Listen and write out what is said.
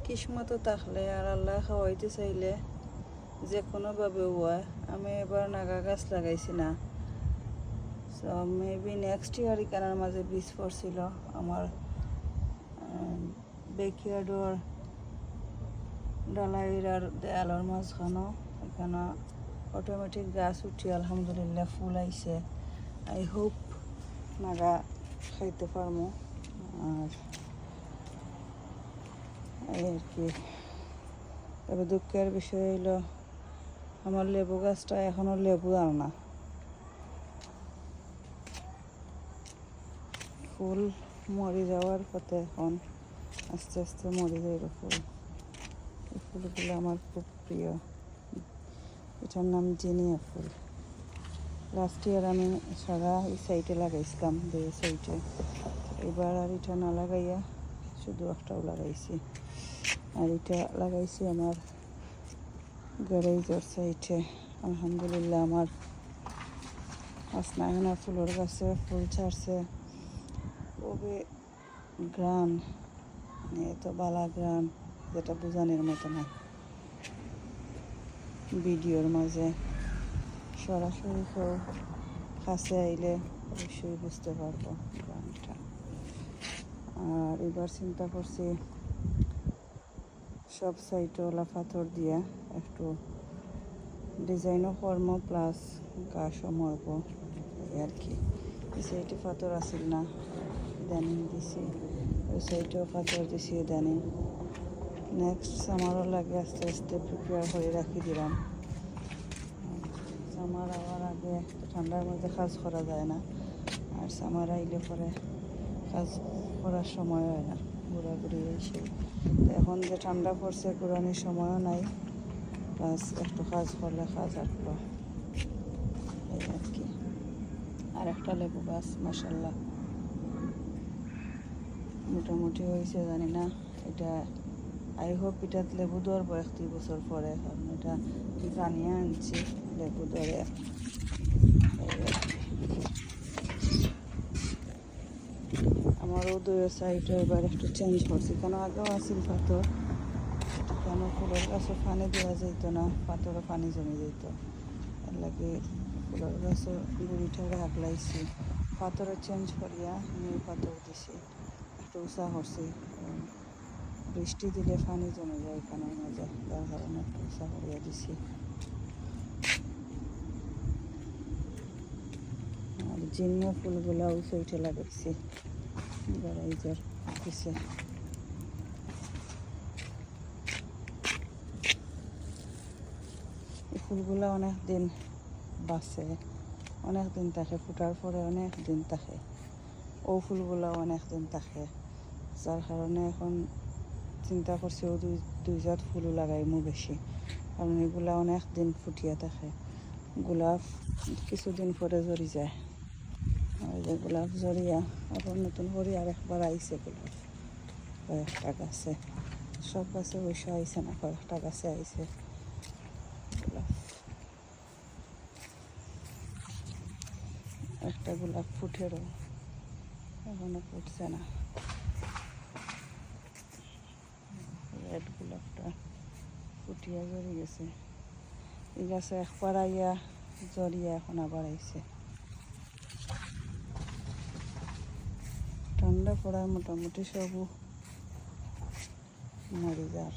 কিসমতো থাকলে আর আল্লাহ খাওয়াইতে চাইলে যে কোনোভাবে হয়। আমি এবার নাগা গাছ লাগাইছি না, সো মেবি নেক্সট ইয়ার ইকানার মাঝে বীজ পড়ছিল আমার ব্যাকইয়ার্ডর ডালাইর আর দেয়ালর মাঝখানো। এখানে অটোমেটিক গাছ উঠি আলহামদুলিল্লাহ ফুল আইছে। আই হোপ নাগা খাইতে পারবো। আর এই আর কি। তবে দুঃখের বিষয় হইল আমার লেবু গাছটা এখনো লেবু আর না, ফুল মরে যাওয়ার পথে এখন আস্তে আস্তে মরে যাইব ফুল। এই ফুলগুলো আমার খুব প্রিয়। এটার নাম জিনিয়া ফুল। লাস্ট ইয়ার আমি সারা এই সাইডে লাগাইছিলাম, দুই সাইডে। এবার আর এটা না লাগাইয়া শুধু একটাও লাগাইছি। আর এটা লাগাইছি আমার গ্যারেজের সাইডে। আলহামদুলিল্লাহ আমার আসনায়না ফুলের গাছে ফুল ছাড়ছে। খুবই গ্রান, মানে এত বালা গ্রান যেটা বোঝানোর মতো না। ভিডিওর মাঝে সরাসরি কেউ কাছে আইলে অবশ্যই বুঝতে পারবো গ্রানটা। আর এবার চিন্তা করছি সব সাইডওয়ালা পাথর দিয়ে একটু ডিজাইনও করবো, প্লাস গাছও মরবো আর কি। এই সাইডে পাথর আসিল না, ইদানিং দিছি। ওই সাইডেও পাথর দিছি ইদানিং। নেক্সট সামারও লাগে আস্তে আস্তে প্রিপেয়ার করে রাখি দিলাম। সামার আওয়ার আগে ঠান্ডার মধ্যে কাজ করা যায় না, আর সামার আইলে পরে কাজ করার সময় হয় না, ঘোরাঘুরি এসে। এখন যে ঠান্ডা পড়ছে ঘোরানোর সময়ও নাই, প্লাস একটু কাজ করলে কাজ আটলো এই আর কি। আর একটা লেবু গাছ মাশাআল্লাহ মোটামুটি হয়েছে, জানি না এটা। আই হোপ এটা লেবু ধরবো 1-2 বছর পরে, কারণ এটা জানিয়ে আনছি লেবু ধরে। আমারও দুই সাইডে এবার একটু চেঞ্জ করছি, কেন আগেও আসিল পাথর। কেন ফুলের গাছও পানি দেওয়া যেত না, পাথরও পানি জমে যেত। এর লাগে ফুলের গাছও গুড়িটারে আগলাইছি, পাথরও চেঞ্জ করিয়া নিউ পাথর দিছি, একটু উঁচা করছি। বৃষ্টি দিলে পানি জমে যায় এখানের মাঝে, তার কারণে একটু উঁচা করিয়া দিছি। আর জিনিয়া ফুলগুলা ওই সাইডে লাগাইছি গ্যারেজের পিছে। এই ফুলগুলা অনেক দিন বাঁচে, অনেক দিন থাকে, ফুটার পরে অনেক দিন থাকে। ও ফুলগুলাও অনেক দিন থাকে, যার কারণে এখন চিন্তা করছি ও দুই জাত ফুলও লাগাইমু বেশি, কারণ এগুলা অনেক দিন ফুটিয়া থাকে। গোলাপ কিছুদিন পরে ঝরি যায়, আর যে গোলাপ ঝরিয়া আবার নতুন করে আর একবার আইছে গোলাপ কয়েকটা গাছে। সব গাছে অবশ্য আইছে না, কয়েকটা গাছে আইছে গোলাপ। একটা গোলাপ ফুটেরও এখনো ফুটছে না। রেড গোলাপটা ফুটিয়া ঝরে গেছে। এই গাছে একবার আইয়া ঝরিয়া এখন আবার আইছে। ঠান্ডা পড়ায় মোটামুটি সবও মরে যার।